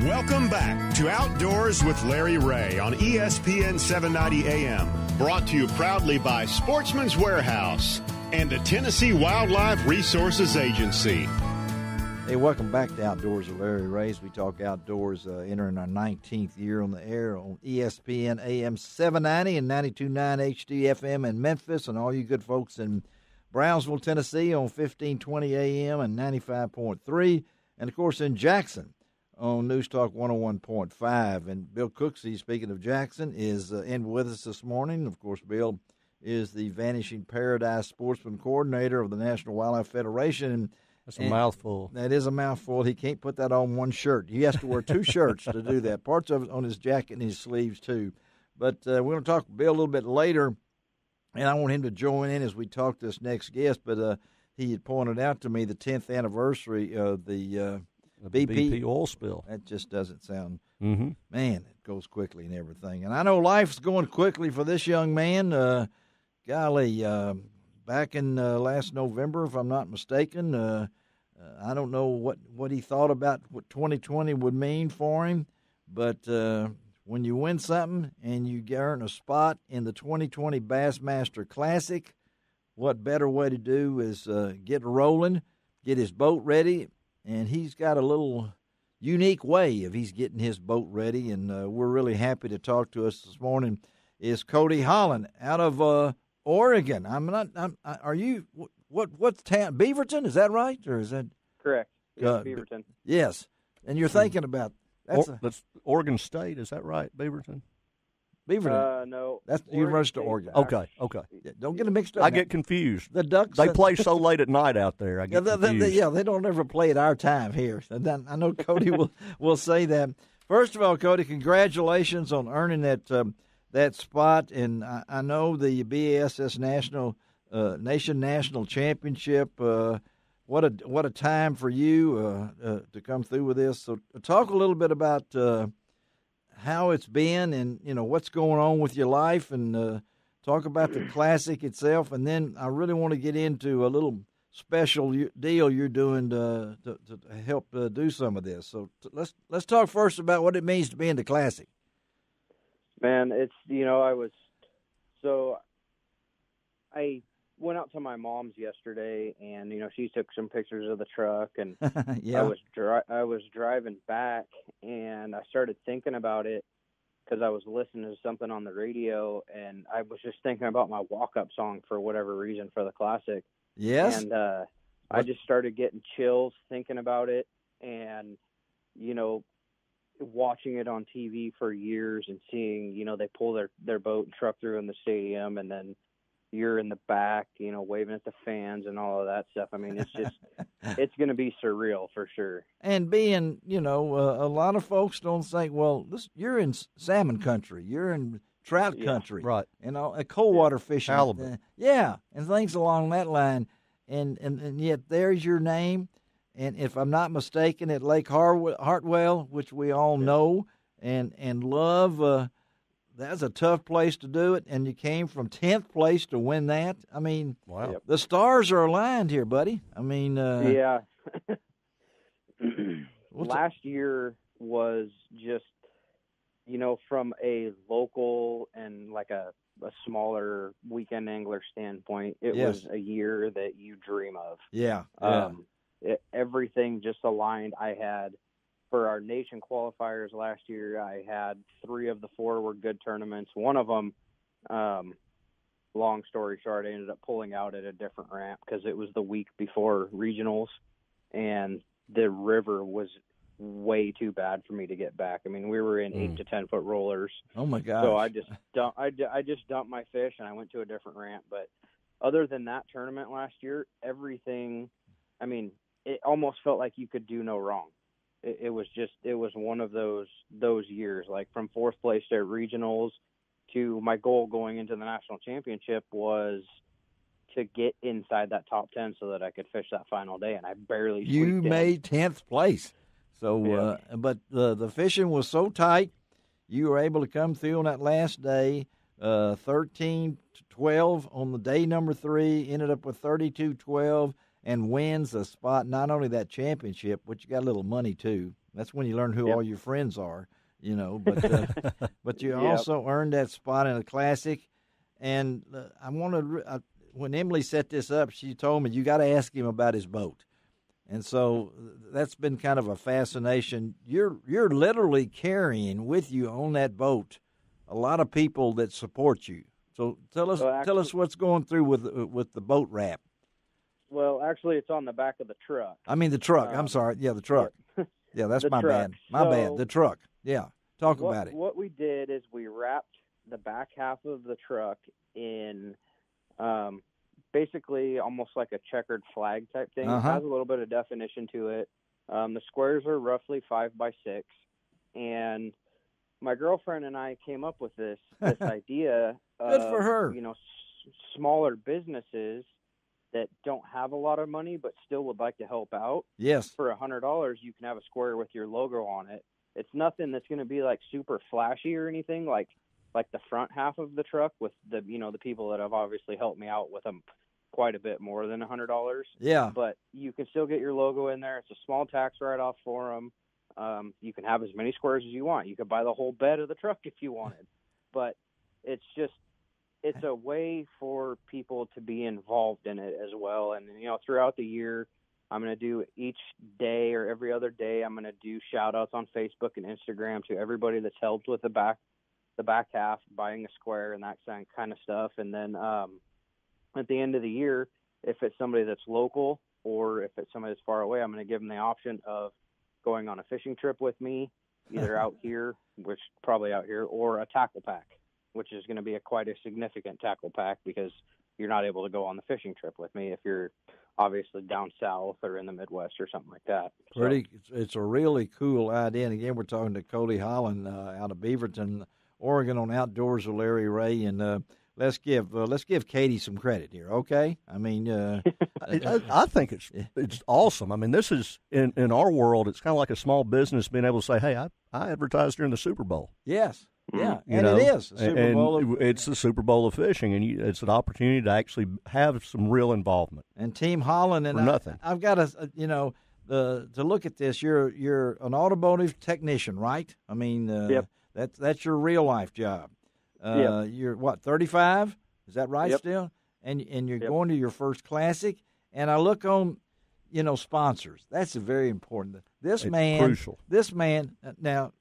Welcome back to Outdoors with Larry Ray on ESPN 790 AM. Brought to you proudly by Sportsman's Warehouse and the Tennessee Wildlife Resources Agency. Hey, welcome back to Outdoors with Larry Ray. We talk outdoors, entering our 19th year on the air on ESPN AM 790 and 92.9 HD-FM in Memphis, and all you good folks in Brownsville, Tennessee on 1520 AM and 95.3, and, of course, in Jackson on News Talk 101.5. And Bill Cooksey, speaking of Jackson, is in with us this morning. Of course, Bill is the Vanishing Paradise Sportsman Coordinator of the National Wildlife Federation. That's a mouthful. That is a mouthful. He can't put that on one shirt. He has to wear two shirts to do that. Parts of it on his jacket and his sleeves, too. But we're going to talk to Bill a little bit later, and I want him to join in as we talk to this next guest. But he had pointed out to me the 10th anniversary of the BP oil spill. That just doesn't sound, man, it goes quickly and everything. And I know life's going quickly for this young man. Back in last November, if I'm not mistaken, I don't know what he thought about what 2020 would mean for him, but when you win something and you earn a spot in the 2020 Bassmaster Classic, what better way to do is get rolling, get his boat ready, and he's got a little unique way of he's getting his boat ready, and we're really happy to talk to us this morning is Cody Hollen out of Oregon. Are you? What's town? Beaverton? Is that right, or is that correct? Yes, Beaverton. Yes, and you're thinking about that's Oregon State. Is that right, Beaverton? Beaverton. No, that's the University of Oregon. Okay. Yeah, don't get them mixed up. I get confused. The Ducks. They play so late at night out there. I get confused. They don't ever play at our time here. And then I know Cody will say that. First of all, Cody, congratulations on earning that spot, and I know the BASS National Championship. What a time for you to come through with this. So talk a little bit about how it's been, and what's going on with your life, and talk about the classic itself. And then I really want to get into a little special deal you're doing to help do some of this. So let's talk first about what it means to be in the classic. Man, it's I went out to my mom's yesterday, and she took some pictures of the truck, and yeah. I was driving back, and I started thinking about it because I was listening to something on the radio, and I was just thinking about my walk-up song for whatever reason for the classic. Yes, and I just started getting chills thinking about it, and watching it on TV for years and seeing, they pull their boat and truck through in the stadium, and then you're in the back, waving at the fans and all of that stuff. I mean, it's just, it's going to be surreal for sure. And being, a lot of folks don't think, well, you're in salmon country, you're in trout country, right? Cold water fishing, halibut, and things along that line, and yet there's your name. And if I'm not mistaken, at Lake Hartwell, which we all know and love, that's a tough place to do it. And you came from 10th place to win that. I mean, wow. The stars are aligned here, buddy. I mean, yeah. Last year was just, from a local and like a smaller weekend angler standpoint, it was a year that you dream of. Yeah. Everything just aligned. I had, for our nation qualifiers last year, I had 3 of the 4 were good tournaments. One of them, long story short, I ended up pulling out at a different ramp because it was the week before regionals, and the river was way too bad for me to get back. I mean, we were in 8 to 10 foot rollers. Oh my gosh. So I just dumped my fish and I went to a different ramp. But other than that tournament last year, everything, I mean, it almost felt like you could do no wrong. It was one of those years, like from 4th place to regionals to my goal going into the national championship was to get inside that top 10 so that I could fish that final day. And I barely squeaked in. You made 10th place. So, but the fishing was so tight, you were able to come through on that last day, 13-12 on the day number 3, ended up with 32-12. And wins a spot, not only that championship, but you got a little money too. That's when you learn who all your friends are, But you also earned that spot in a classic. And I wanted when Emily set this up, she told me you got to ask him about his boat. And so that's been kind of a fascination. You're literally carrying with you on that boat a lot of people that support you. So tell us what's going through with the boat wrap. Well, actually, it's on the back of the truck. I mean the truck. I'm sorry. Yeah, the truck. Yeah, that's my truck. bad. My bad. The truck. Yeah. Talk about it. What we did is we wrapped the back half of the truck in basically almost like a checkered flag type thing. It has a little bit of definition to it. The squares are roughly 5 by 6, and my girlfriend and I came up with this idea. Good for her. Smaller businesses that don't have a lot of money but still would like to help out. Yes. For $100, you can have a square with your logo on it. It's nothing that's going to be like super flashy or anything like the front half of the truck with the people that have obviously helped me out with them quite a bit more than $100. Yeah. But you can still get your logo in there. It's a small tax write-off for them. You can have as many squares as you want. You could buy the whole bed of the truck if you wanted. But it's a way for people to be involved in it as well. And, throughout the year, I'm going to do each day or every other day, I'm going to do shout-outs on Facebook and Instagram to everybody that's helped with the back half, buying a square and that kind of stuff. And then at the end of the year, if it's somebody that's local or if it's somebody that's far away, I'm going to give them the option of going on a fishing trip with me, either out here, which probably out here, or a tackle pack, which is going to be quite a significant tackle pack because you're not able to go on the fishing trip with me if you're obviously down south or in the Midwest or something like that. It's a really cool idea. And again, we're talking to Cody Hollen out of Beaverton, Oregon, on Outdoors with Larry Ray, and let's give Katie some credit here, okay? I mean, I think it's awesome. I mean, this is in our world, it's kind of like a small business being able to say, "Hey, I advertised during the Super Bowl." Yes. Yeah, it is the Super Bowl. It's the Super Bowl of fishing, and it's an opportunity to actually have some real involvement. And Team Holland and nothing. I've got to look at this. You're an automotive technician, right? I mean, yep. That's your real life job. Yep. You're what, 35? Is that right? Yep. Still? And you're going to your first classic. And I look on, sponsors. That's very important. It's crucial. This man now,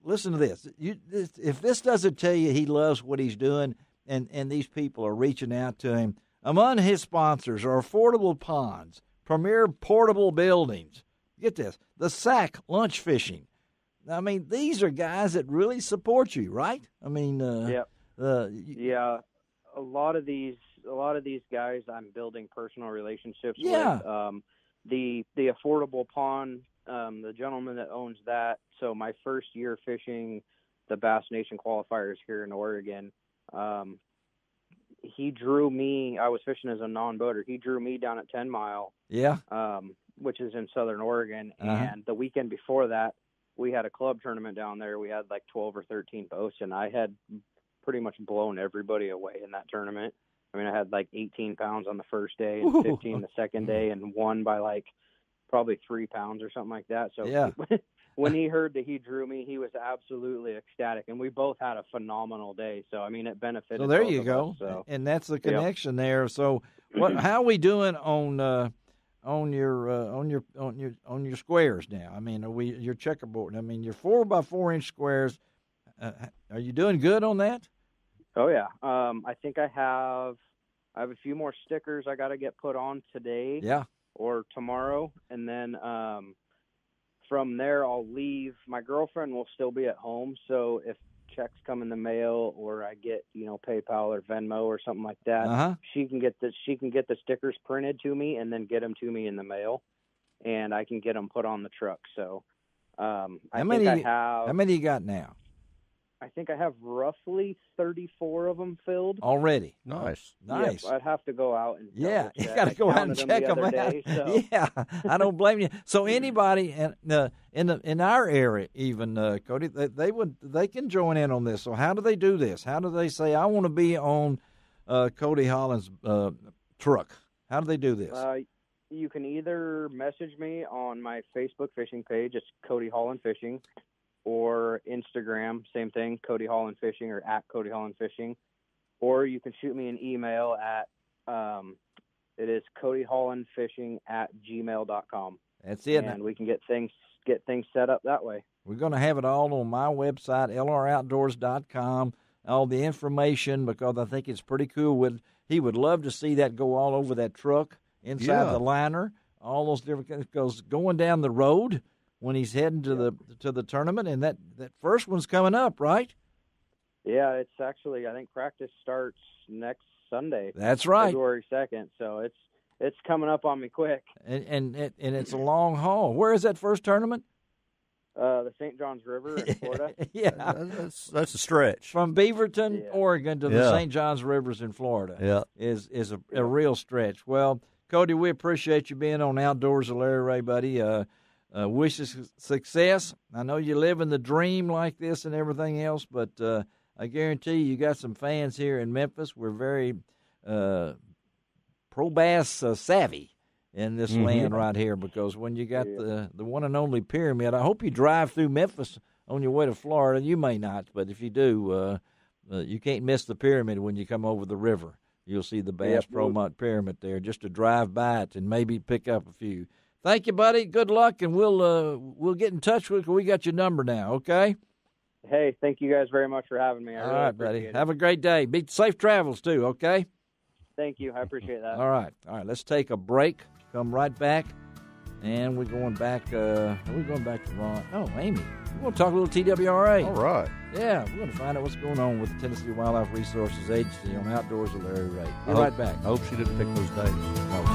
listen to this. If this doesn't tell you he loves what he's doing and these people are reaching out to him, among his sponsors are Affordable Ponds, Premier Portable Buildings. Get this, the SAC Lunch Fishing. I mean, these are guys that really support you, right? I mean, yeah. A lot of these guys I'm building personal relationships with. The Affordable Pond, the gentleman that owns that. So my first year fishing the Bass Nation qualifiers here in Oregon, he drew me. I was fishing as a non-boater. He drew me down at 10 Mile. Yeah. Which is in Southern Oregon. And the weekend before that, we had a club tournament down there. We had like 12 or 13 boats, and I had pretty much blown everybody away in that tournament. I mean, I had like 18 pounds on the first day and 15 the second day, and won by like probably 3 pounds or something like that. So when he heard that he drew me, he was absolutely ecstatic, and we both had a phenomenal day. So I mean, it benefited. So there both you of go, us, so. And that's the connection there. So how are we doing on your squares now? I mean, your checkerboard? I mean, your 4x4-inch squares. Are you doing good on that? Oh yeah. I think I have a few more stickers I got to get put on today. Yeah. Or tomorrow, and then from there I'll leave. My girlfriend will still be at home, so if checks come in the mail or I get PayPal or Venmo or something like that, she can get the stickers printed to me and then get them to me in the mail, and I can get them put on the truck. So how many you got now? I think I have roughly 34 of them filled already. Nice. Yep, I'd have to go out and you got to go out and check them out. So. Yeah, I don't blame you. So anybody in our area, even Cody, they can join in on this. So how do they do this? How do they say I want to be on Cody Hollen's truck? How do they do this? you can either message me on my Facebook fishing page. It's Cody Hollen Fishing, or Instagram, same thing, Cody Hollen Fishing or at Cody Hollen Fishing. Or you can shoot me an email at it is codyhollenfishing@gmail.com. That's it. And we can get things set up that way. We're going to have it all on my website, lroutdoors.com, all the information, because I think it's pretty cool. He would love to see that go all over that truck, inside the liner, all those different things. Because going down the road when he's heading to the tournament, and that first one's coming up, right? Yeah, it's actually, I think practice starts next Sunday. That's right, February 2nd. So it's coming up on me quick. And it's a long haul. Where is that first tournament? The St. Johns River in Florida. Yeah, that's a stretch from Beaverton, Oregon, to the St. Johns Rivers in Florida. Yeah, is a real stretch. Well, Cody, we appreciate you being on Outdoors with Larry Ray, buddy. Wish you success. I know you live in the dream like this and everything else, but I guarantee you got some fans here in Memphis. We're very pro bass savvy in this land right here, because when you got the one and only pyramid, I hope you drive through Memphis on your way to Florida. You may not, but if you do, you can't miss the pyramid when you come over the river. You'll see the Bass Pro Mont Pyramid there, just to drive by it and maybe pick up a few. Thank you, buddy. Good luck, and we'll get in touch with you. We got your number now, okay? Hey, thank you guys very much for having me. I really buddy. it. Have a great day. Be safe travels, too, okay? Thank you. I appreciate that. All right. Let's take a break. Come right back, and we're going back. Are we going back to Ron? Oh, Amy. We're going to talk a little TWRA. All right. Yeah, we're going to find out what's going on with the Tennessee Wildlife Resources Agency on Outdoors with Larry Ray. Be right back. I hope she didn't pick those days. No.